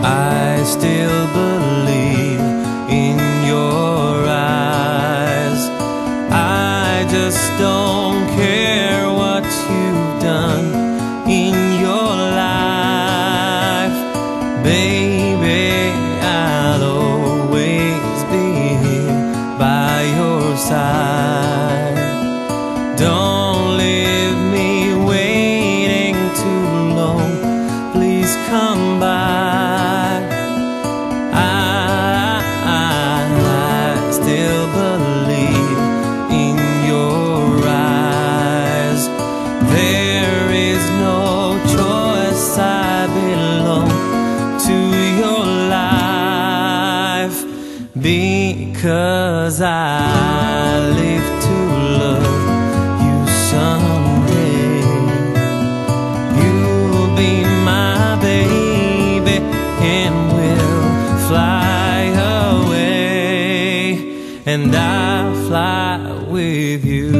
I still believe in your eyes. I just don't care what you've done in your life. Baby, I'll always be here by your side. Don't leave me waiting too long. Please come by. I still believe in your eyes. There is no choice. I belong to your life, because I live to love you someday. You'll be my baby and we'll fly away, and I'll fly with you.